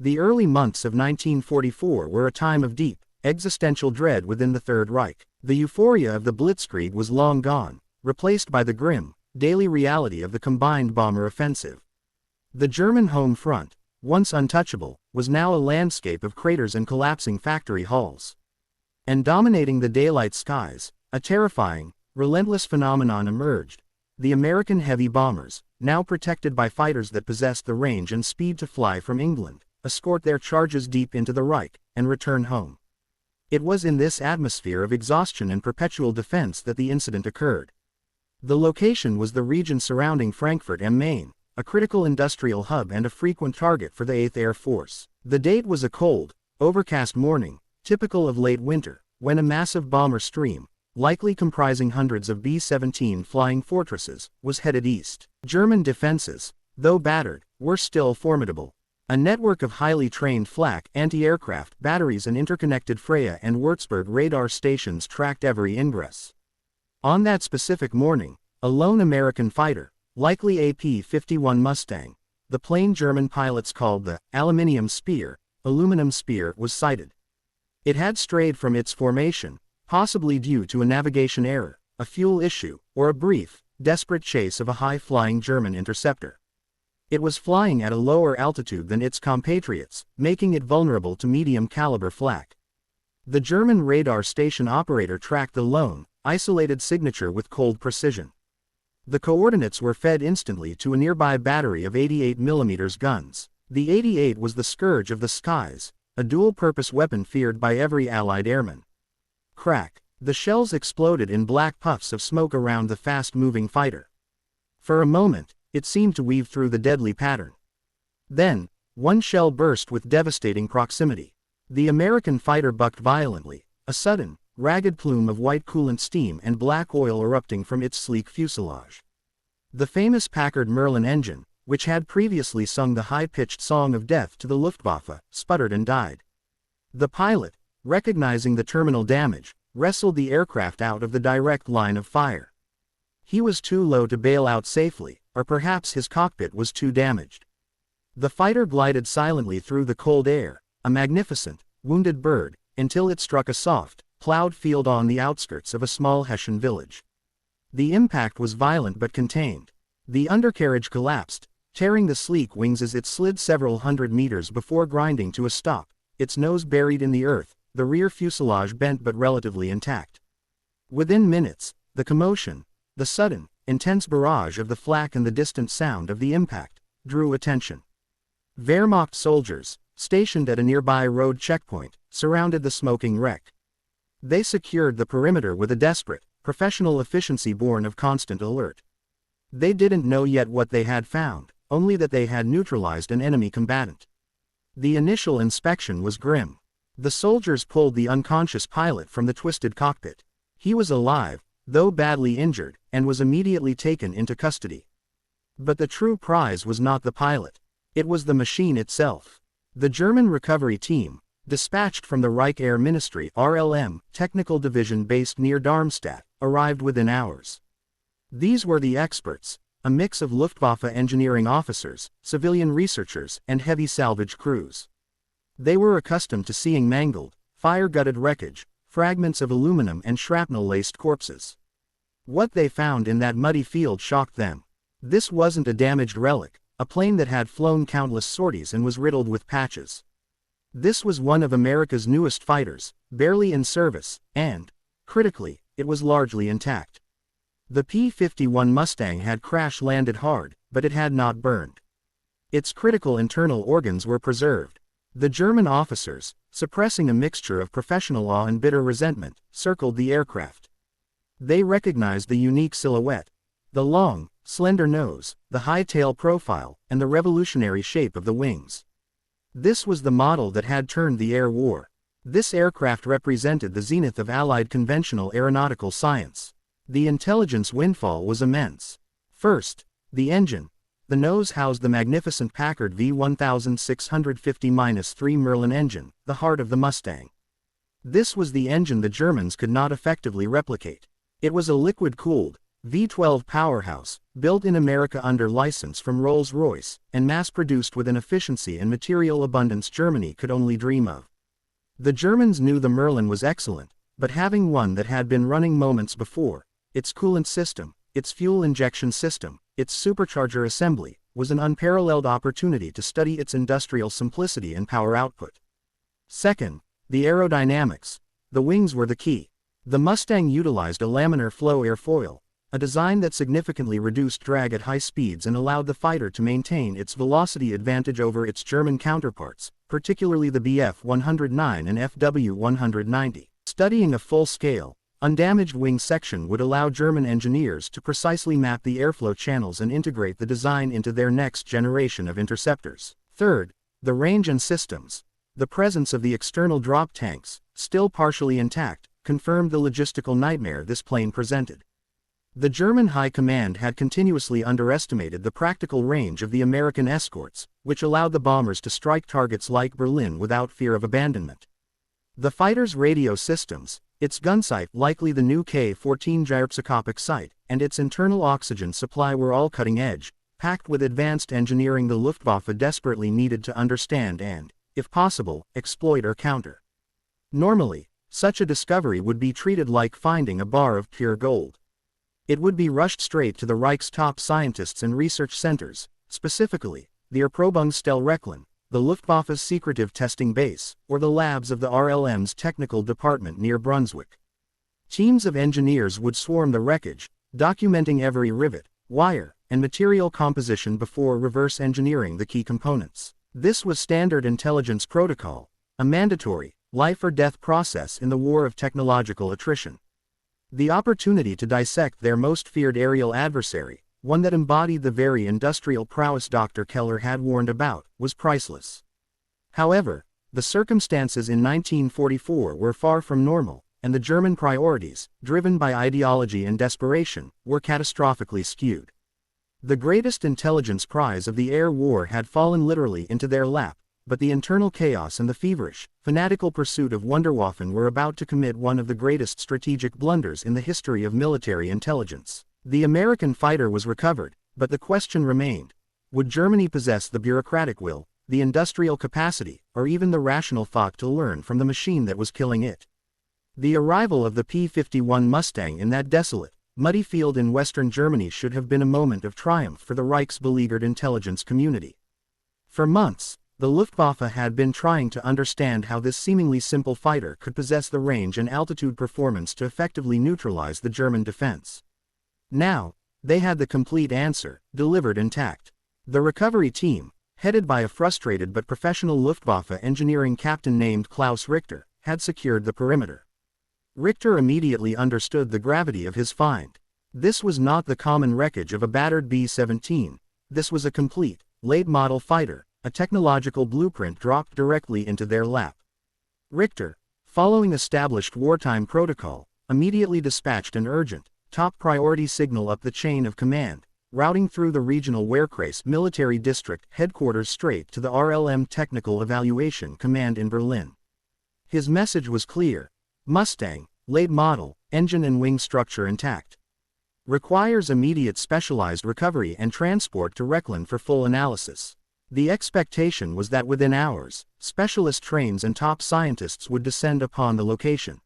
The early months of 1944 were a time of deep, existential dread within the Third Reich. The euphoria of the Blitzkrieg was long gone, replaced by the grim, daily reality of the combined bomber offensive. The German home front, once untouchable, was now a landscape of craters and collapsing factory halls. And dominating the daylight skies, a terrifying, relentless phenomenon emerged: the American heavy bombers, now protected by fighters that possessed the range and speed to fly from England, escort their charges deep into the Reich, and return home. It was in this atmosphere of exhaustion and perpetual defense that the incident occurred. The location was the region surrounding Frankfurt am Main, a critical industrial hub and a frequent target for the 8th Air Force. The date was a cold, overcast morning, typical of late winter, when a massive bomber stream, likely comprising hundreds of B-17 flying fortresses, was headed east. German defenses, though battered, were still formidable. A network of highly trained flak anti-aircraft batteries and interconnected Freya and Würzburg radar stations tracked every ingress. On that specific morning, a lone American fighter, likely a P-51 Mustang, the plane German pilots called the aluminum spear, was sighted. It had strayed from its formation, possibly due to a navigation error, a fuel issue, or a brief, desperate chase of a high-flying German interceptor. It was flying at a lower altitude than its compatriots, making it vulnerable to medium-caliber flak. The German radar station operator tracked the lone, isolated signature with cold precision. The coordinates were fed instantly to a nearby battery of 88mm guns. The 88 was the scourge of the skies, a dual-purpose weapon feared by every Allied airman. Crack! The shells exploded in black puffs of smoke around the fast-moving fighter. For a moment, it seemed to weave through the deadly pattern. Then, one shell burst with devastating proximity. The American fighter bucked violently, a sudden, ragged plume of white coolant steam and black oil erupting from its sleek fuselage. The famous Packard Merlin engine, which had previously sung the high-pitched song of death to the Luftwaffe, sputtered and died. The pilot, recognizing the terminal damage, wrestled the aircraft out of the direct line of fire. He was too low to bail out safely, or perhaps his cockpit was too damaged. The fighter glided silently through the cold air, a magnificent, wounded bird, until it struck a soft, plowed field on the outskirts of a small Hessian village. The impact was violent but contained. The undercarriage collapsed, tearing the sleek wings as it slid several hundred meters before grinding to a stop, its nose buried in the earth, the rear fuselage bent but relatively intact. Within minutes, the commotion, the sudden, intense barrage of the flak and the distant sound of the impact, drew attention. Wehrmacht soldiers, stationed at a nearby road checkpoint, surrounded the smoking wreck. They secured the perimeter with a desperate, professional efficiency born of constant alert. They didn't know yet what they had found, only that they had neutralized an enemy combatant. The initial inspection was grim. The soldiers pulled the unconscious pilot from the twisted cockpit. He was alive, though badly injured, and was immediately taken into custody. But the true prize was not the pilot. It was the machine itself. The German recovery team, dispatched from the Reich Air Ministry (RLM) technical division based near Darmstadt, arrived within hours. These were the experts, a mix of Luftwaffe engineering officers, civilian researchers, and heavy salvage crews. They were accustomed to seeing mangled, fire-gutted wreckage, fragments of aluminum and shrapnel-laced corpses. What they found in that muddy field shocked them. This wasn't a damaged relic, a plane that had flown countless sorties and was riddled with patches. This was one of America's newest fighters, barely in service, and, critically, it was largely intact. The P-51 Mustang had crash-landed hard, but it had not burned. Its critical internal organs were preserved. The German officers, suppressing a mixture of professional awe and bitter resentment, circled the aircraft. They recognized the unique silhouette, the long, slender nose, the high tail profile, and the revolutionary shape of the wings. This was the model that had turned the air war. This aircraft represented the zenith of Allied conventional aeronautical science. The intelligence windfall was immense. First, the engine. The nose housed the magnificent Packard V1650-3 Merlin engine, the heart of the Mustang. This was the engine the Germans could not effectively replicate. It was a liquid-cooled, V-12 powerhouse, built in America under license from Rolls-Royce, and mass-produced with an efficiency and material abundance Germany could only dream of. The Germans knew the Merlin was excellent, but having one that had been running moments before, its coolant system, its fuel injection system, its supercharger assembly, was an unparalleled opportunity to study its industrial simplicity and power output. Second, the aerodynamics. The wings were the key. The Mustang utilized a laminar flow airfoil, a design that significantly reduced drag at high speeds and allowed the fighter to maintain its velocity advantage over its German counterparts, particularly the Bf 109 and Fw 190. Studying a full-scale, undamaged wing section would allow German engineers to precisely map the airflow channels and integrate the design into their next generation of interceptors. Third, the range and systems. The presence of the external drop tanks, still partially intact, confirmed the logistical nightmare this plane presented. The German High Command had continuously underestimated the practical range of the American escorts, which allowed the bombers to strike targets like Berlin without fear of abandonment. The fighter's radio systems, its gun sight, likely the new K-14 gyroscopic sight, and its internal oxygen supply were all cutting-edge, packed with advanced engineering the Luftwaffe desperately needed to understand and, if possible, exploit or counter. Normally, such a discovery would be treated like finding a bar of pure gold. It would be rushed straight to the Reich's top scientists and research centers, specifically, the Erprobungsstelle, the Luftwaffe's secretive testing base, or the labs of the RLM's technical department near Brunswick. Teams of engineers would swarm the wreckage, documenting every rivet, wire, and material composition before reverse engineering the key components. This was standard intelligence protocol, a mandatory, life-or-death process in the war of technological attrition. The opportunity to dissect their most feared aerial adversary, one that embodied the very industrial prowess Dr. Keller had warned about, was priceless. However, the circumstances in 1944 were far from normal, and the German priorities, driven by ideology and desperation, were catastrophically skewed. The greatest intelligence prize of the air war had fallen literally into their lap, but the internal chaos and the feverish, fanatical pursuit of Wunderwaffen were about to commit one of the greatest strategic blunders in the history of military intelligence. The American fighter was recovered, but the question remained: would Germany possess the bureaucratic will, the industrial capacity, or even the rational thought to learn from the machine that was killing it? The arrival of the P-51 Mustang in that desolate, muddy field in western Germany should have been a moment of triumph for the Reich's beleaguered intelligence community. For months, the Luftwaffe had been trying to understand how this seemingly simple fighter could possess the range and altitude performance to effectively neutralize the German defense. Now, they had the complete answer, delivered intact. The recovery team, headed by a frustrated but professional Luftwaffe engineering captain named Klaus Richter, had secured the perimeter. Richter immediately understood the gravity of his find. This was not the common wreckage of a battered B-17, this was a complete, late-model fighter, a technological blueprint dropped directly into their lap. Richter, following established wartime protocol, immediately dispatched an urgent, top-priority signal up the chain of command, routing through the regional Wehrkreis military district headquarters straight to the RLM Technical Evaluation Command in Berlin. His message was clear: Mustang, late model, engine and wing structure intact. Requires immediate specialized recovery and transport to Rechlin for full analysis. The expectation was that within hours, specialist trains and top scientists would descend upon the location.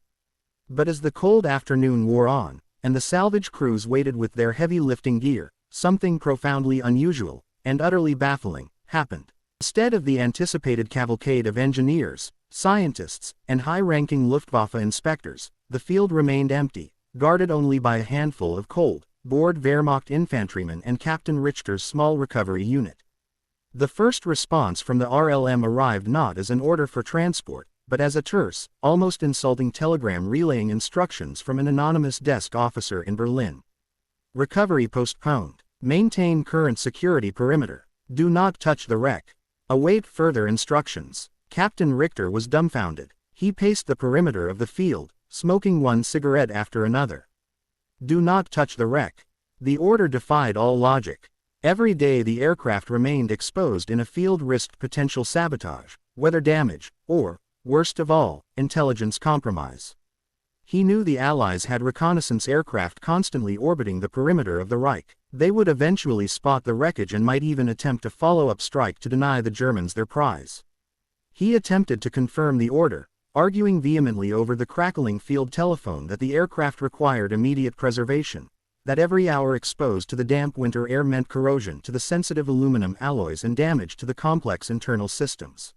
But as the cold afternoon wore on, and the salvage crews waited with their heavy lifting gear, something profoundly unusual, and utterly baffling, happened. Instead of the anticipated cavalcade of engineers, scientists, and high-ranking Luftwaffe inspectors, the field remained empty, guarded only by a handful of cold, bored Wehrmacht infantrymen and Captain Richter's small recovery unit. The first response from the RLM arrived not as an order for transport, but as a terse, almost insulting telegram relaying instructions from an anonymous desk officer in Berlin. Recovery postponed. Maintain current security perimeter. Do not touch the wreck. Await further instructions. Captain Richter was dumbfounded. He paced the perimeter of the field, smoking one cigarette after another. Do not touch the wreck. The order defied all logic. Every day the aircraft remained exposed in a field risked potential sabotage, weather damage, or, worst of all, intelligence compromise. He knew the Allies had reconnaissance aircraft constantly orbiting the perimeter of the Reich. They would eventually spot the wreckage and might even attempt a follow-up strike to deny the Germans their prize. He attempted to confirm the order, arguing vehemently over the crackling field telephone that the aircraft required immediate preservation, that every hour exposed to the damp winter air meant corrosion to the sensitive aluminum alloys and damage to the complex internal systems.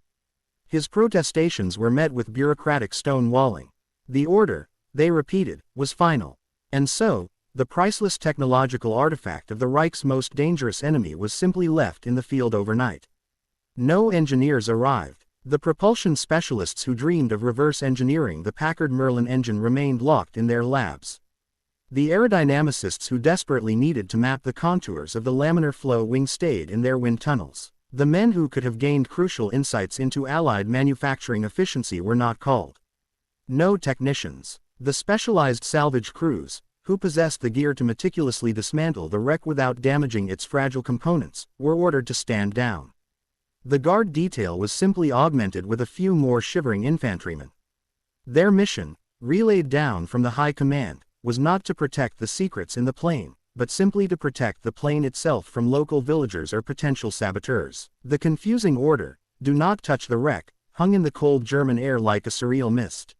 His protestations were met with bureaucratic stonewalling. The order, they repeated, was final. And so, the priceless technological artifact of the Reich's most dangerous enemy was simply left in the field overnight. No engineers arrived. The propulsion specialists who dreamed of reverse engineering the Packard Merlin engine remained locked in their labs. The aerodynamicists who desperately needed to map the contours of the laminar flow wing stayed in their wind tunnels. The men who could have gained crucial insights into Allied manufacturing efficiency were not called. No technicians. The specialized salvage crews, who possessed the gear to meticulously dismantle the wreck without damaging its fragile components, were ordered to stand down. The guard detail was simply augmented with a few more shivering infantrymen. Their mission, relayed down from the high command, was not to protect the secrets in the plane, but simply to protect the plane itself from local villagers or potential saboteurs. The confusing order, "Do not touch the wreck," hung in the cold German air like a surreal mist.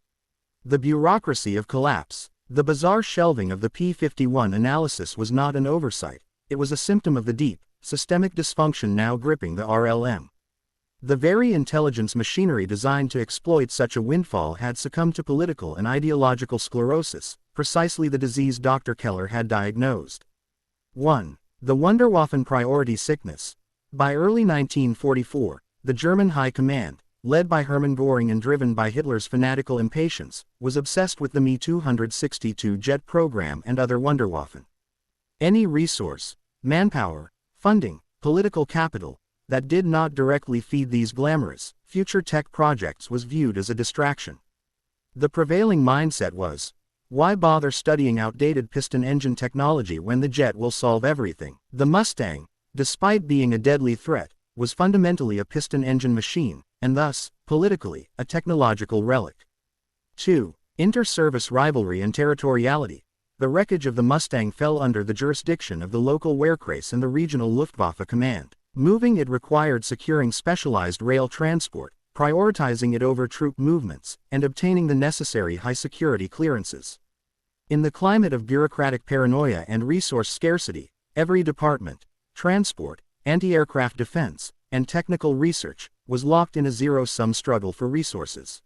The bureaucracy of collapse. The bizarre shelving of the P-51 analysis was not an oversight, it was a symptom of the deep, systemic dysfunction now gripping the RLM. The very intelligence machinery designed to exploit such a windfall had succumbed to political and ideological sclerosis, precisely the disease Dr. Keller had diagnosed. 1. The Wunderwaffen priority sickness. By early 1944, the German High Command, led by Hermann Göring and driven by Hitler's fanatical impatience, was obsessed with the Me-262 jet program and other Wunderwaffen. Any resource, manpower, funding, political capital, that did not directly feed these glamorous, future tech projects was viewed as a distraction. The prevailing mindset was, why bother studying outdated piston engine technology when the jet will solve everything? The Mustang, despite being a deadly threat, was fundamentally a piston engine machine, and thus, politically, a technological relic. 2. Inter-service rivalry and territoriality. The wreckage of the Mustang fell under the jurisdiction of the local Wehrkreis and the regional Luftwaffe command. Moving it required securing specialized rail transport, prioritizing it over troop movements, and obtaining the necessary high-security clearances. In the climate of bureaucratic paranoia and resource scarcity, every department, transport, anti-aircraft defense, and technical research, was locked in a zero-sum struggle for resources.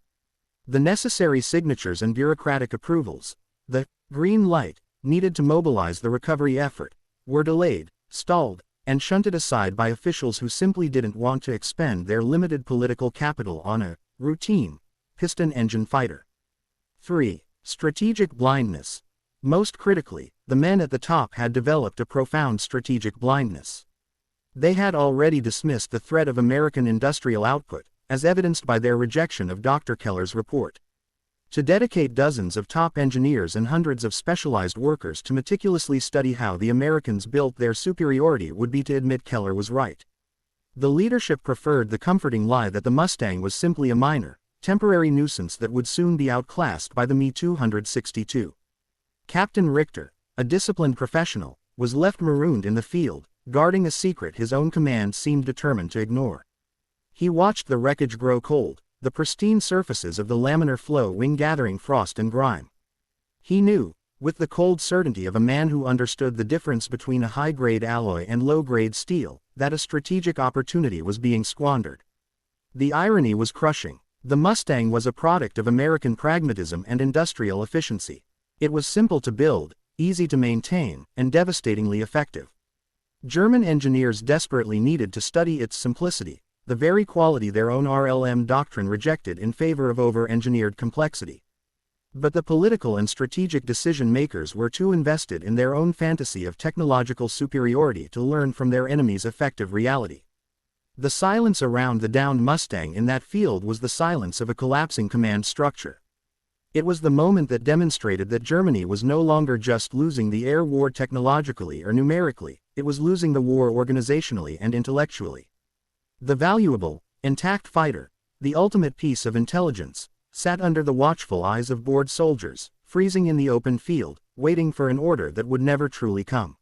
The necessary signatures and bureaucratic approvals, the green light, needed to mobilize the recovery effort, were delayed, stalled, and shunted aside by officials who simply didn't want to expend their limited political capital on a routine piston engine fighter. 3. Strategic blindness. Most critically, the men at the top had developed a profound strategic blindness. They had already dismissed the threat of American industrial output, as evidenced by their rejection of Dr. Keller's report. To dedicate dozens of top engineers and hundreds of specialized workers to meticulously study how the Americans built their superiority would be to admit Keller was right. The leadership preferred the comforting lie that the Mustang was simply a minor, temporary nuisance that would soon be outclassed by the Me-262. Captain Richter, a disciplined professional, was left marooned in the field, guarding a secret his own command seemed determined to ignore. He watched the wreckage grow cold, the pristine surfaces of the laminar flow wing gathering frost and grime. He knew, with the cold certainty of a man who understood the difference between a high-grade alloy and low-grade steel, that a strategic opportunity was being squandered. The irony was crushing. The Mustang was a product of American pragmatism and industrial efficiency. It was simple to build, easy to maintain, and devastatingly effective. German engineers desperately needed to study its simplicity, the very quality their own RLM doctrine rejected in favor of over-engineered complexity. But the political and strategic decision-makers were too invested in their own fantasy of technological superiority to learn from their enemy's effective reality. The silence around the downed Mustang in that field was the silence of a collapsing command structure. It was the moment that demonstrated that Germany was no longer just losing the air war technologically or numerically, it was losing the war organizationally and intellectually. The valuable, intact fighter, the ultimate piece of intelligence, sat under the watchful eyes of bored soldiers, freezing in the open field, waiting for an order that would never truly come.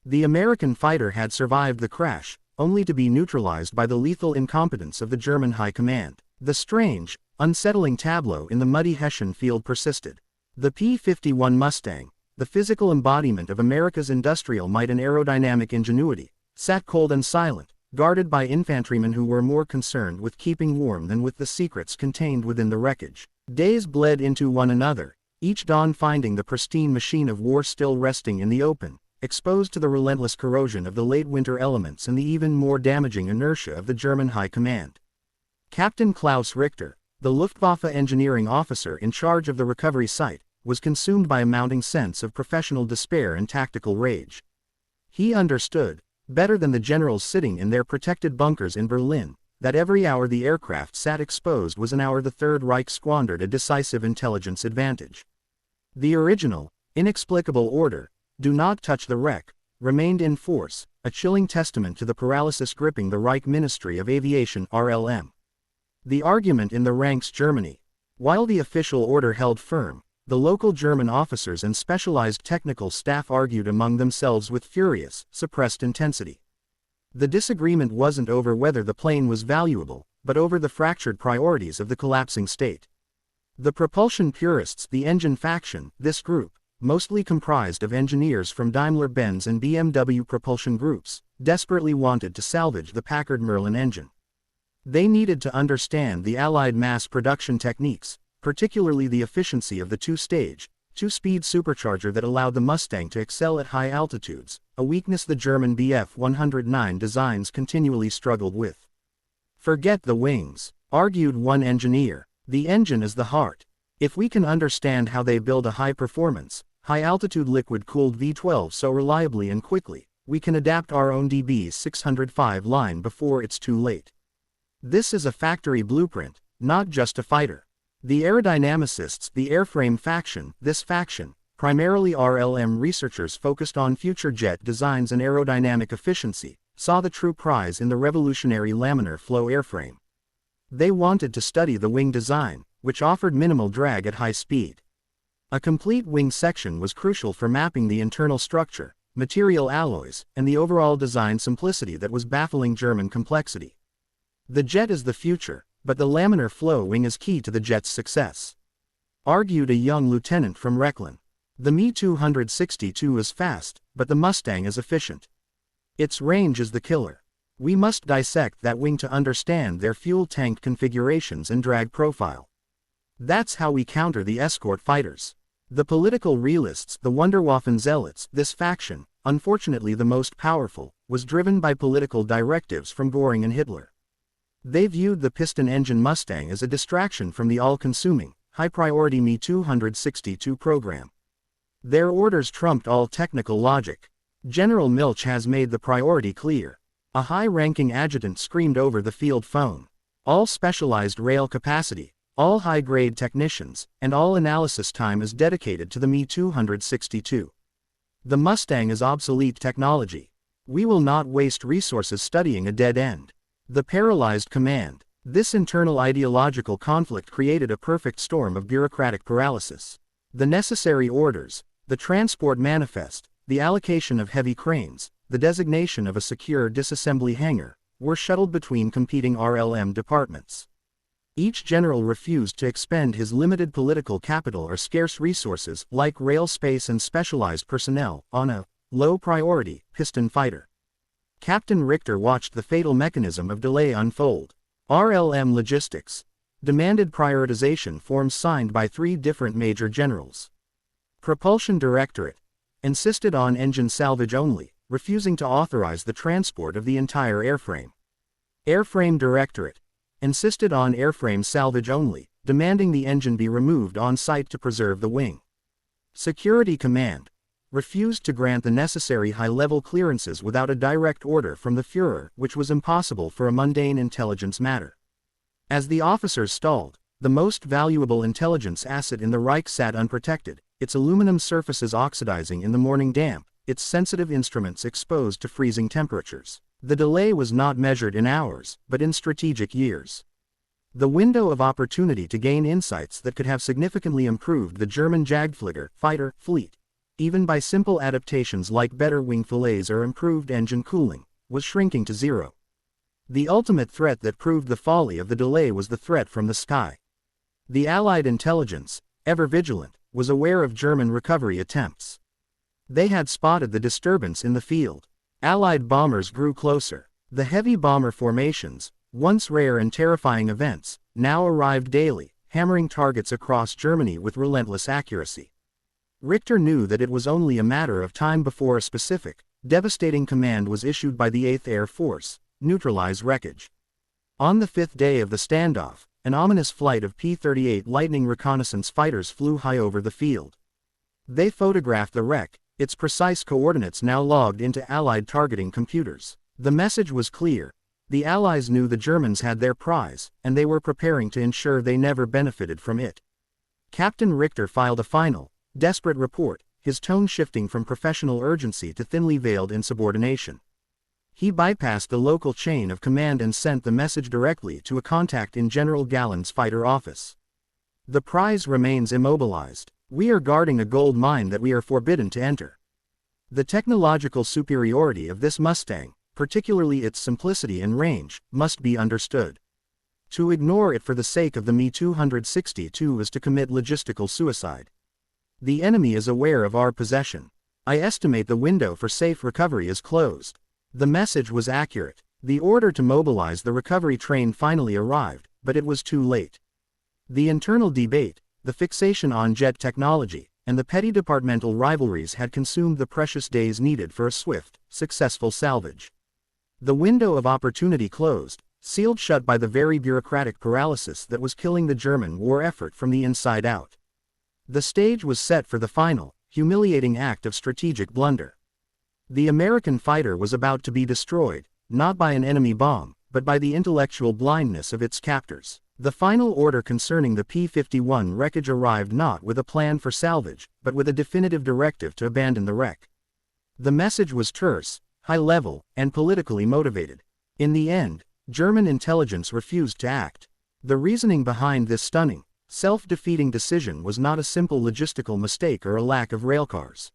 The American fighter had survived the crash, only to be neutralized by the lethal incompetence of the German High Command. The strange, unsettling tableau in the muddy Hessian field persisted. The P-51 Mustang, the physical embodiment of America's industrial might and aerodynamic ingenuity, sat cold and silent, guarded by infantrymen who were more concerned with keeping warm than with the secrets contained within the wreckage. Days bled into one another, each dawn finding the pristine machine of war still resting in the open, exposed to the relentless corrosion of the late winter elements and the even more damaging inertia of the German High Command. Captain Klaus Richter, the Luftwaffe engineering officer in charge of the recovery site, was consumed by a mounting sense of professional despair and tactical rage. He understood, better than the generals sitting in their protected bunkers in Berlin, that every hour the aircraft sat exposed was an hour the Third Reich squandered a decisive intelligence advantage. The original, inexplicable order, "Do not touch the wreck," remained in force, a chilling testament to the paralysis gripping the Reich Ministry of Aviation (RLM). The argument in the ranks Germany. While the official order held firm, the local German officers and specialized technical staff argued among themselves with furious, suppressed intensity. The disagreement wasn't over whether the plane was valuable, but over the fractured priorities of the collapsing state. The propulsion purists, the engine faction, this group, mostly comprised of engineers from Daimler-Benz and BMW propulsion groups, desperately wanted to salvage the Packard Merlin engine. They needed to understand the Allied mass production techniques, particularly the efficiency of the two-stage, two-speed supercharger that allowed the Mustang to excel at high altitudes, a weakness the German Bf 109 designs continually struggled with. "Forget the wings," argued one engineer. "The engine is the heart. If we can understand how they build a high-performance, high-altitude liquid-cooled V12 so reliably and quickly, we can adapt our own DB 605 line before it's too late. This is a factory blueprint, not just a fighter." The aerodynamicists, the airframe faction, this faction, primarily RLM researchers focused on future jet designs and aerodynamic efficiency, saw the true prize in the revolutionary laminar flow airframe. They wanted to study the wing design, which offered minimal drag at high speed. A complete wing section was crucial for mapping the internal structure, material alloys, and the overall design simplicity that was baffling German complexity. The jet is the future, but the laminar flow wing is key to the jet's success, argued a young lieutenant from Rechlin. The Me-262 is fast, but the Mustang is efficient. Its range is the killer. We must dissect that wing to understand their fuel tank configurations and drag profile. That's how we counter the escort fighters. The political realists, the Wunderwaffen zealots, this faction, unfortunately the most powerful, was driven by political directives from Göring and Hitler. They viewed the piston-engine Mustang as a distraction from the all-consuming, high-priority Me-262 program. Their orders trumped all technical logic. General Milch has made the priority clear. A high-ranking adjutant screamed over the field phone. All specialized rail capacity, all high-grade technicians, and all analysis time is dedicated to the Me-262. The Mustang is obsolete technology. We will not waste resources studying a dead end. The paralyzed command. This internal ideological conflict created a perfect storm of bureaucratic paralysis. The necessary orders, the transport manifest, the allocation of heavy cranes, the designation of a secure disassembly hangar, were shuttled between competing RLM departments. Each general refused to expend his limited political capital or scarce resources, like rail space and specialized personnel, on a low-priority piston fighter. Captain Richter watched the fatal mechanism of delay unfold. RLM Logistics demanded prioritization forms signed by 3 different major generals. Propulsion Directorate insisted on engine salvage only, refusing to authorize the transport of the entire airframe. Airframe Directorate insisted on airframe salvage only, demanding the engine be removed on site to preserve the wing. Security Command refused to grant the necessary high-level clearances without a direct order from the Führer, which was impossible for a mundane intelligence matter. As the officers stalled, the most valuable intelligence asset in the Reich sat unprotected, its aluminum surfaces oxidizing in the morning damp, its sensitive instruments exposed to freezing temperatures. The delay was not measured in hours, but in strategic years. The window of opportunity to gain insights that could have significantly improved the German Jagdflieger fighter fleet, even by simple adaptations like better wing fillets or improved engine cooling, was shrinking to zero. The ultimate threat that proved the folly of the delay was the threat from the sky. The Allied intelligence, ever vigilant, was aware of German recovery attempts. They had spotted the disturbance in the field. Allied bombers grew closer. The heavy bomber formations, once rare and terrifying events, now arrived daily, hammering targets across Germany with relentless accuracy. Richter knew that it was only a matter of time before a specific, devastating command was issued by the 8th Air Force: neutralize wreckage. On the 5th day of the standoff, an ominous flight of P-38 Lightning reconnaissance fighters flew high over the field. They photographed the wreck, its precise coordinates now logged into Allied targeting computers. The message was clear. The Allies knew the Germans had their prize, and they were preparing to ensure they never benefited from it. Captain Richter filed a final, desperate report, his tone shifting from professional urgency to thinly veiled insubordination. He bypassed the local chain of command and sent the message directly to a contact in General Galland's fighter office. The prize remains immobilized. We are guarding a gold mine that we are forbidden to enter. The technological superiority of this Mustang, particularly its simplicity and range, must be understood. To ignore it for the sake of the Me-262 is to commit logistical suicide. The enemy is aware of our possession. I estimate the window for safe recovery is closed. The message was accurate. The order to mobilize the recovery train finally arrived, but it was too late. The internal debate, the fixation on jet technology, and the petty departmental rivalries had consumed the precious days needed for a swift, successful salvage. The window of opportunity closed, sealed shut by the very bureaucratic paralysis that was killing the German war effort from the inside out. The stage was set for the final, humiliating act of strategic blunder. The American fighter was about to be destroyed, not by an enemy bomb, but by the intellectual blindness of its captors. The final order concerning the P-51 wreckage arrived not with a plan for salvage, but with a definitive directive to abandon the wreck. The message was terse, high-level, and politically motivated. In the end, German intelligence refused to act. The reasoning behind this stunning, self-defeating decision was not a simple logistical mistake or a lack of railcars.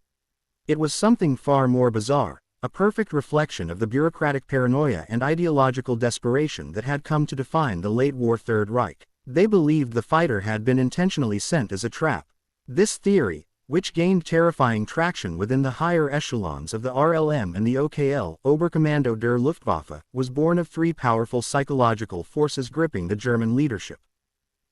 It was something far more bizarre, a perfect reflection of the bureaucratic paranoia and ideological desperation that had come to define the late-war Third Reich. They believed the fighter had been intentionally sent as a trap. This theory, which gained terrifying traction within the higher echelons of the RLM and the OKL, Oberkommando der Luftwaffe, was born of three powerful psychological forces gripping the German leadership.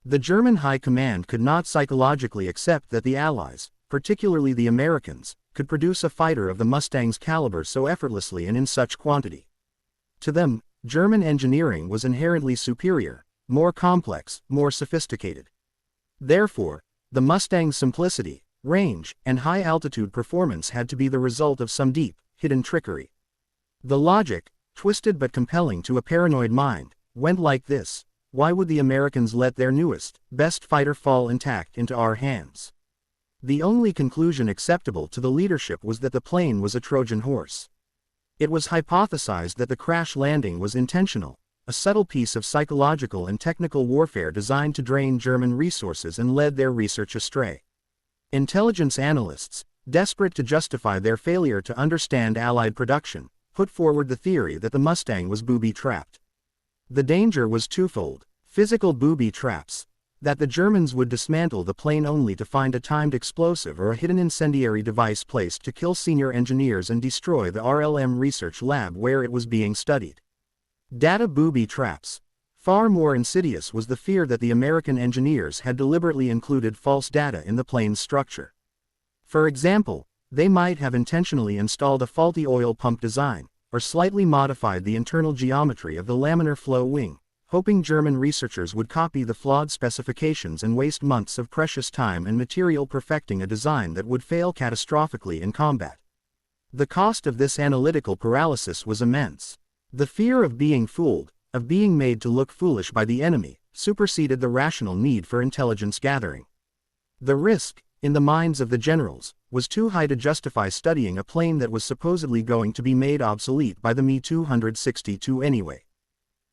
The German High Command could not psychologically accept that the Allies, particularly the Americans, could produce a fighter of the Mustang's caliber so effortlessly and in such quantity. To them, German engineering was inherently superior, more complex, more sophisticated. Therefore, the Mustang's simplicity, range, and high-altitude performance had to be the result of some deep, hidden trickery. The logic, twisted but compelling to a paranoid mind, went like this: why would the Americans let their newest, best fighter fall intact into our hands? The only conclusion acceptable to the leadership was that the plane was a Trojan horse. It was hypothesized that the crash landing was intentional, a subtle piece of psychological and technical warfare designed to drain German resources and lead their research astray. Intelligence analysts, desperate to justify their failure to understand Allied production, put forward the theory that the Mustang was booby-trapped. The danger was twofold: physical booby traps, that the Germans would dismantle the plane only to find a timed explosive or a hidden incendiary device placed to kill senior engineers and destroy the RLM research lab where it was being studied. Data booby traps. Far more insidious was the fear that the American engineers had deliberately included false data in the plane's structure. For example, they might have intentionally installed a faulty oil pump design, or slightly modified the internal geometry of the laminar flow wing, hoping German researchers would copy the flawed specifications and waste months of precious time and material perfecting a design that would fail catastrophically in combat. The cost of this analytical paralysis was immense. The fear of being fooled, of being made to look foolish by the enemy, superseded the rational need for intelligence gathering. The risk, in the minds of the generals, was too high to justify studying a plane that was supposedly going to be made obsolete by the Me-262 anyway.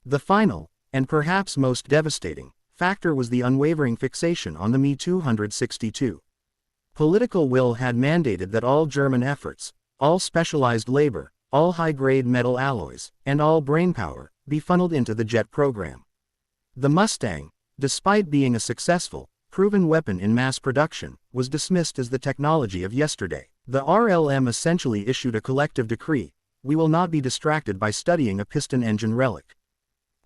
The final, And perhaps most devastating factor was the unwavering fixation on the Me-262. Political will had mandated that all German efforts, all specialized labor, all high-grade metal alloys, and all brainpower, be funneled into the jet program. The Mustang, despite being a successful, proven weapon in mass production, was dismissed as the technology of yesterday. The RLM essentially issued a collective decree: we will not be distracted by studying a piston engine relic.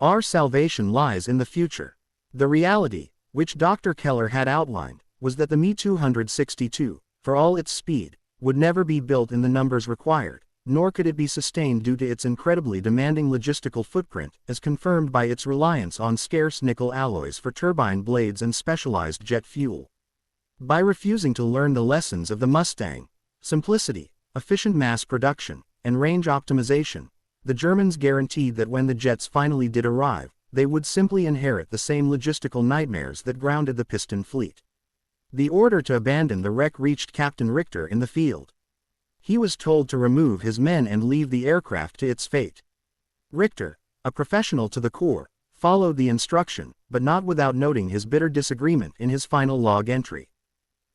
Our salvation lies in the future. The reality, which Dr. Keller had outlined, was that the Me-262, for all its speed, would never be built in the numbers required, nor could it be sustained due to its incredibly demanding logistical footprint, as confirmed by its reliance on scarce nickel alloys for turbine blades and specialized jet fuel. By refusing to learn the lessons of the Mustang, simplicity, efficient mass production, and range optimization, the Germans guaranteed that when the jets finally did arrive, they would simply inherit the same logistical nightmares that grounded the piston fleet. The order to abandon the wreck reached Captain Richter in the field. He was told to remove his men and leave the aircraft to its fate. Richter, a professional to the core, followed the instruction, but not without noting his bitter disagreement in his final log entry.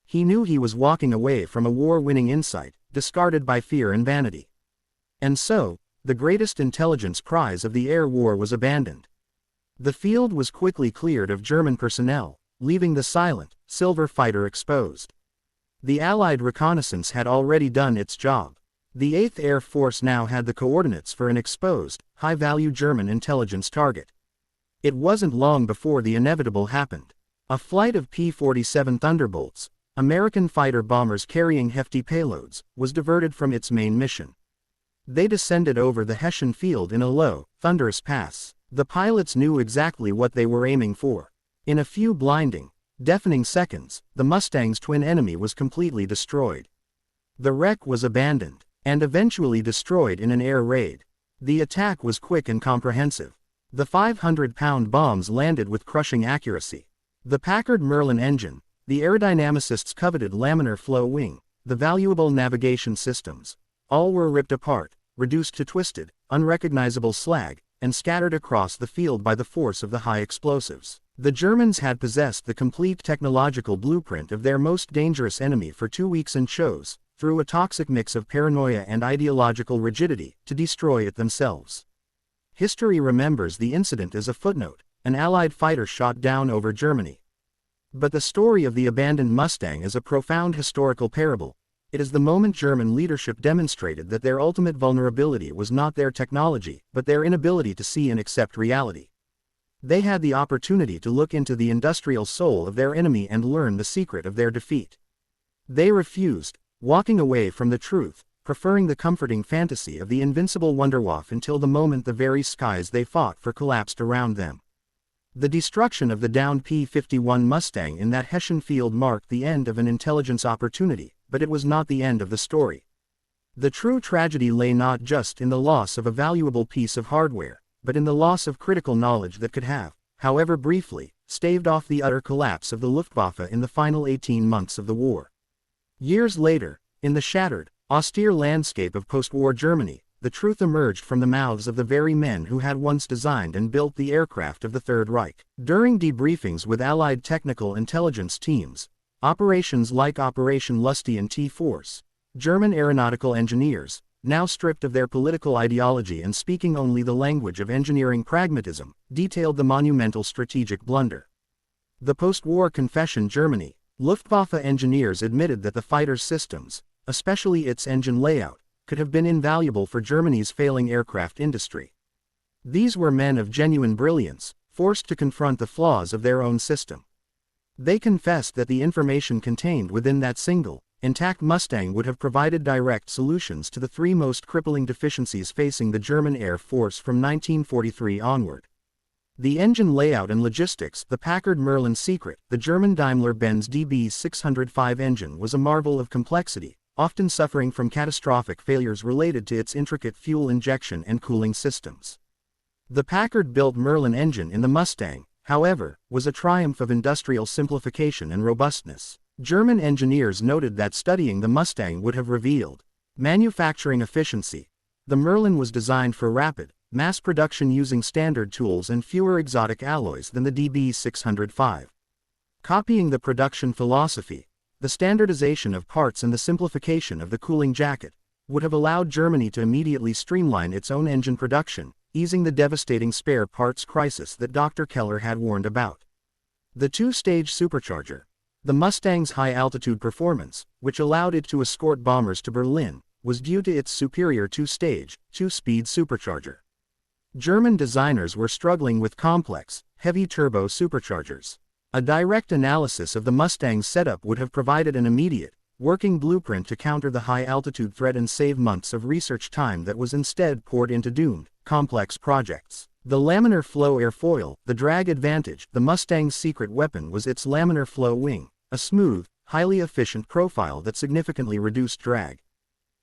He knew he was walking away from a war-winning insight, discarded by fear and vanity. And so, the greatest intelligence prize of the air war was abandoned. The field was quickly cleared of German personnel, leaving the silent, silver fighter exposed. The Allied reconnaissance had already done its job. The 8th Air Force now had the coordinates for an exposed, high-value German intelligence target. It wasn't long before the inevitable happened. A flight of P-47 Thunderbolts, American fighter bombers carrying hefty payloads, was diverted from its main mission. They descended over the Hessian field in a low, thunderous pass. The pilots knew exactly what they were aiming for. In a few blinding, deafening seconds, the Mustang's twin enemy was completely destroyed. The wreck was abandoned, and eventually destroyed in an air raid. The attack was quick and comprehensive. The 500-pound bombs landed with crushing accuracy. The Packard Merlin engine, the aerodynamicists' coveted laminar flow wing, the valuable navigation systems, all were ripped apart, reduced to twisted, unrecognizable slag, and scattered across the field by the force of the high explosives. The Germans had possessed the complete technological blueprint of their most dangerous enemy for 2 weeks and chose, through a toxic mix of paranoia and ideological rigidity, to destroy it themselves. History remembers the incident as a footnote, an Allied fighter shot down over Germany. But the story of the abandoned Mustang is a profound historical parable. It is the moment German leadership demonstrated that their ultimate vulnerability was not their technology, but their inability to see and accept reality. They had the opportunity to look into the industrial soul of their enemy and learn the secret of their defeat. They refused, walking away from the truth, preferring the comforting fantasy of the invincible Wunderwaffe until the moment the very skies they fought for collapsed around them. The destruction of the downed P-51 Mustang in that Hessian field marked the end of an intelligence opportunity, but it was not the end of the story. The true tragedy lay not just in the loss of a valuable piece of hardware, but in the loss of critical knowledge that could have, however briefly, staved off the utter collapse of the Luftwaffe in the final 18 months of the war. Years later, in the shattered, austere landscape of post-war Germany, the truth emerged from the mouths of the very men who had once designed and built the aircraft of the Third Reich. During debriefings with Allied technical intelligence teams, operations like Operation Lusty and T-Force, German aeronautical engineers, now stripped of their political ideology and speaking only the language of engineering pragmatism, detailed the monumental strategic blunder. The post-war confession Germany, Luftwaffe engineers admitted that the fighter's systems, especially its engine layout, could have been invaluable for Germany's failing aircraft industry. These were men of genuine brilliance, forced to confront the flaws of their own system. They confessed that the information contained within that single, intact Mustang would have provided direct solutions to the 3 most crippling deficiencies facing the German Air Force from 1943 onward. The engine layout and logistics. The Packard Merlin secret, the German Daimler-Benz DB605 engine was a marvel of complexity, often suffering from catastrophic failures related to its intricate fuel injection and cooling systems. The Packard-built Merlin engine in the Mustang, however, was a triumph of industrial simplification and robustness. German engineers noted that studying the Mustang would have revealed manufacturing efficiency. The Merlin was designed for rapid, mass production using standard tools and fewer exotic alloys than the DB605. Copying the production philosophy, the standardization of parts and the simplification of the cooling jacket would have allowed Germany to immediately streamline its own engine production, easing the devastating spare parts crisis that Dr. Keller had warned about. The two-stage supercharger. The Mustang's high-altitude performance, which allowed it to escort bombers to Berlin, was due to its superior two-stage, two-speed supercharger. German designers were struggling with complex, heavy-turbo superchargers. A direct analysis of the Mustang's setup would have provided an immediate, working blueprint to counter the high-altitude threat and save months of research time that was instead poured into doomed, complex projects. The laminar flow airfoil, the drag advantage. The Mustang's secret weapon was its laminar flow wing, a smooth, highly efficient profile that significantly reduced drag.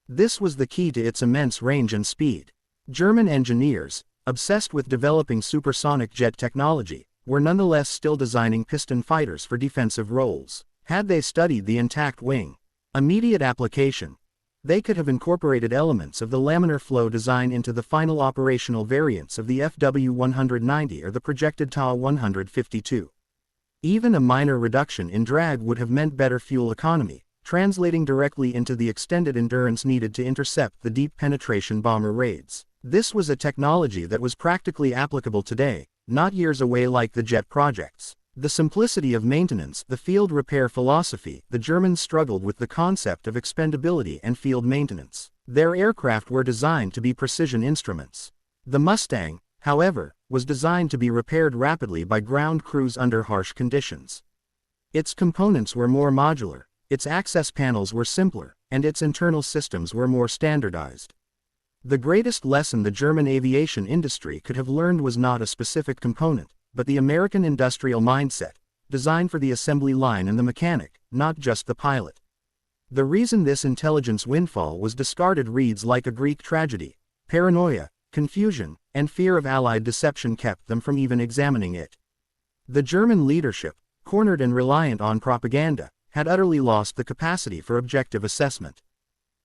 This was the key to its immense range and speed. German engineers, obsessed with developing supersonic jet technology, were nonetheless still designing piston fighters for defensive roles. Had they studied the intact wing, immediate application, they could have incorporated elements of the laminar flow design into the final operational variants of the FW190 or the projected TA-152. Even a minor reduction in drag would have meant better fuel economy, translating directly into the extended endurance needed to intercept the deep penetration bomber raids. This was a technology that was practically applicable today, not years away like the jet projects. The simplicity of maintenance, the field repair philosophy. The Germans struggled with the concept of expendability and field maintenance. Their aircraft were designed to be precision instruments. The Mustang, however, was designed to be repaired rapidly by ground crews under harsh conditions. Its components were more modular, its access panels were simpler, and its internal systems were more standardized. The greatest lesson the German aviation industry could have learned was not a specific component, but the American industrial mindset, designed for the assembly line and the mechanic, not just the pilot. The reason this intelligence windfall was discarded reads like a Greek tragedy. Paranoia, confusion, and fear of Allied deception kept them from even examining it. The German leadership, cornered and reliant on propaganda, had utterly lost the capacity for objective assessment.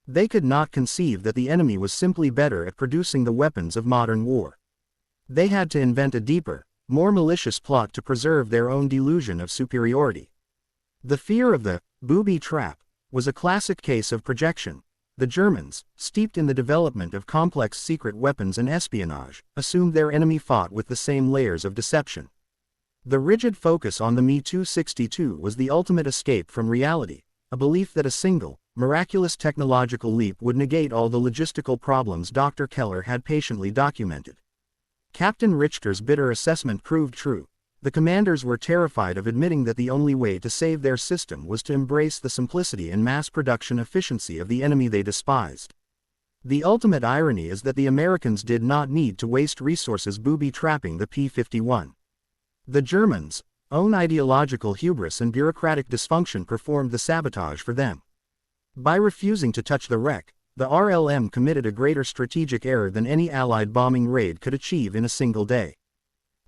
They could not conceive that the enemy was simply better at producing the weapons of modern war. They had to invent a deeper, more malicious plot to preserve their own delusion of superiority. The fear of the booby trap was a classic case of projection. The Germans, steeped in the development of complex secret weapons and espionage, assumed their enemy fought with the same layers of deception. The rigid focus on the Me-262 was the ultimate escape from reality, a belief that a single, miraculous technological leap would negate all the logistical problems Dr. Keller had patiently documented. Captain Richter's bitter assessment proved true. The commanders were terrified of admitting that the only way to save their system was to embrace the simplicity and mass production efficiency of the enemy they despised. The ultimate irony is that the Americans did not need to waste resources booby-trapping the P-51. The Germans' own ideological hubris and bureaucratic dysfunction performed the sabotage for them. By refusing to touch the wreck, the RLM committed a greater strategic error than any Allied bombing raid could achieve in a single day.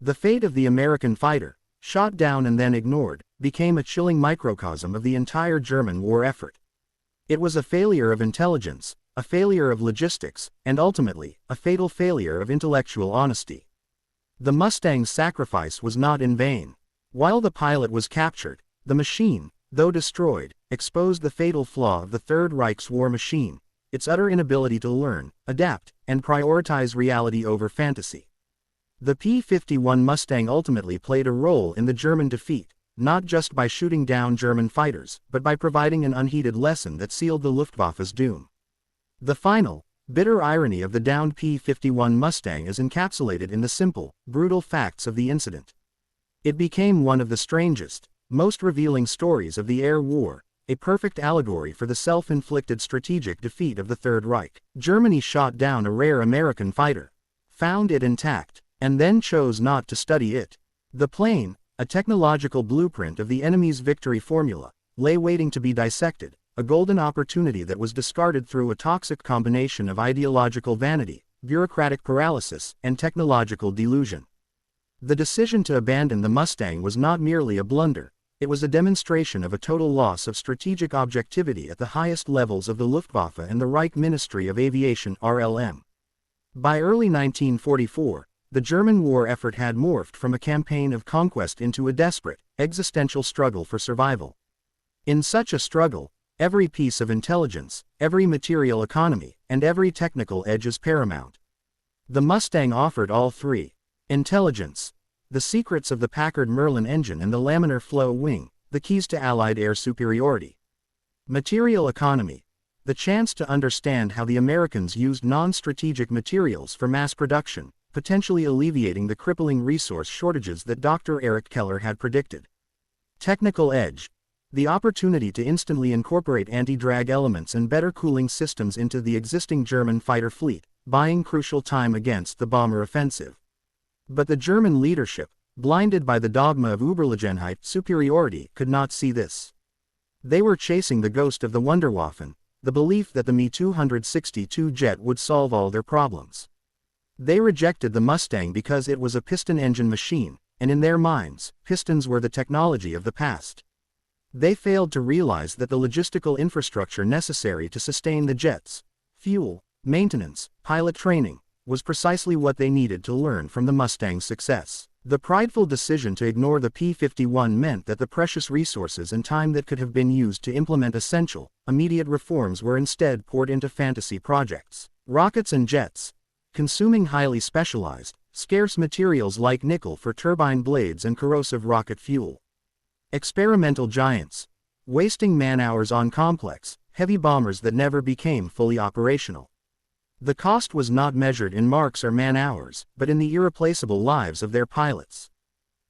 The fate of the American fighter, shot down and then ignored, became a chilling microcosm of the entire German war effort. It was a failure of intelligence, a failure of logistics, and ultimately, a fatal failure of intellectual honesty. The Mustang's sacrifice was not in vain. While the pilot was captured, the machine, though destroyed, exposed the fatal flaw of the Third Reich's war machine: its utter inability to learn, adapt, and prioritize reality over fantasy. The P-51 Mustang ultimately played a role in the German defeat, not just by shooting down German fighters, but by providing an unheeded lesson that sealed the Luftwaffe's doom. The final, bitter irony of the downed P-51 Mustang is encapsulated in the simple, brutal facts of the incident. It became one of the strangest, most revealing stories of the air war, a perfect allegory for the self-inflicted strategic defeat of the Third Reich. Germany shot down a rare American fighter, found it intact, and then chose not to study it. The plane, a technological blueprint of the enemy's victory formula, lay waiting to be dissected, a golden opportunity that was discarded through a toxic combination of ideological vanity, bureaucratic paralysis, and technological delusion. The decision to abandon the Mustang was not merely a blunder. It was a demonstration of a total loss of strategic objectivity at the highest levels of the Luftwaffe and the Reich Ministry of Aviation (RLM). By early 1944, the German war effort had morphed from a campaign of conquest into a desperate, existential struggle for survival. In such a struggle, every piece of intelligence, every material economy, and every technical edge is paramount. The Mustang offered all three: intelligence, the secrets of the Packard Merlin engine and the laminar flow wing, the keys to Allied air superiority; material economy, the chance to understand how the Americans used non-strategic materials for mass production, potentially alleviating the crippling resource shortages that Dr. Eric Keller had predicted; technical edge, the opportunity to instantly incorporate anti-drag elements and better cooling systems into the existing German fighter fleet, buying crucial time against the bomber offensive. But the German leadership, blinded by the dogma of Überlegenheit, superiority, could not see this. They were chasing the ghost of the Wunderwaffen, the belief that the Me-262 jet would solve all their problems. They rejected the Mustang because it was a piston-engine machine, and in their minds, pistons were the technology of the past. They failed to realize that the logistical infrastructure necessary to sustain the jets, fuel, maintenance, pilot training, was precisely what they needed to learn from the Mustang's success. The prideful decision to ignore the P-51 meant that the precious resources and time that could have been used to implement essential, immediate reforms were instead poured into fantasy projects. Rockets and jets, consuming highly specialized, scarce materials like nickel for turbine blades and corrosive rocket fuel. Experimental giants, wasting man-hours on complex, heavy bombers that never became fully operational. The cost was not measured in marks or man-hours, but in the irreplaceable lives of their pilots.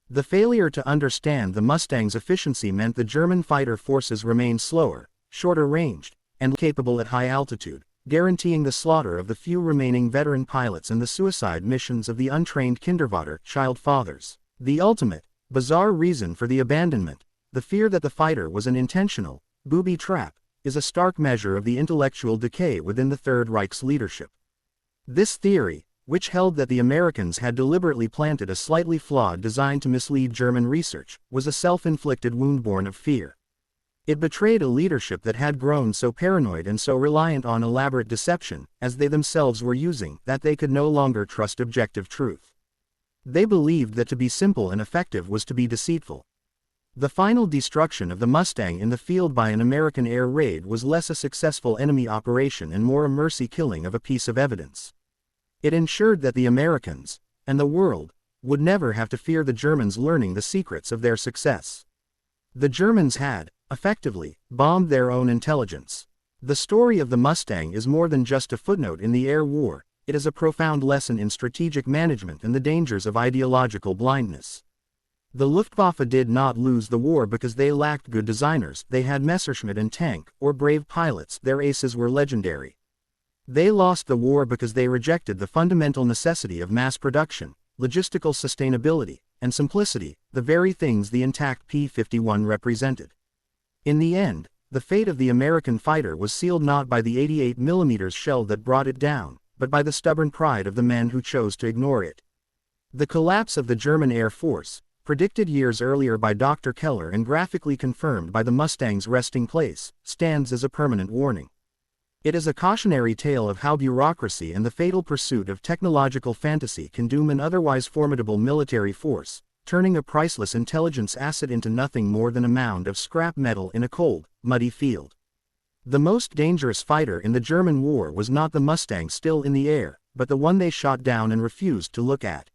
The failure to understand the Mustang's efficiency meant the German fighter forces remained slower, shorter ranged, and capable at high altitude, guaranteeing the slaughter of the few remaining veteran pilots and the suicide missions of the untrained Kindervater, child fathers. The ultimate, bizarre reason for the abandonment, the fear that the fighter was an intentional, booby trap, is a stark measure of the intellectual decay within the Third Reich's leadership. This theory, which held that the Americans had deliberately planted a slightly flawed design to mislead German research, was a self-inflicted wound born of fear. It betrayed a leadership that had grown so paranoid and so reliant on elaborate deception, as they themselves were using, that they could no longer trust objective truth. They believed that to be simple and effective was to be deceitful. The final destruction of the Mustang in the field by an American air raid was less a successful enemy operation and more a mercy killing of a piece of evidence. It ensured that the Americans, and the world, would never have to fear the Germans learning the secrets of their success. The Germans had, effectively, bombed their own intelligence. The story of the Mustang is more than just a footnote in the air war, it is a profound lesson in strategic management and the dangers of ideological blindness. The Luftwaffe did not lose the war because they lacked good designers. They had Messerschmitt and Tank, or brave pilots. Their aces were legendary. They lost the war because they rejected the fundamental necessity of mass production, logistical sustainability, and simplicity, the very things the intact P-51 represented. In the end, the fate of the American fighter was sealed not by the 88mm shell that brought it down, but by the stubborn pride of the men who chose to ignore it. The collapse of the German Air Force, predicted years earlier by Dr. Keller and graphically confirmed by the Mustang's resting place, stands as a permanent warning. It is a cautionary tale of how bureaucracy and the fatal pursuit of technological fantasy can doom an otherwise formidable military force, turning a priceless intelligence asset into nothing more than a mound of scrap metal in a cold, muddy field. The most dangerous fighter in the German war was not the Mustang still in the air, but the one they shot down and refused to look at.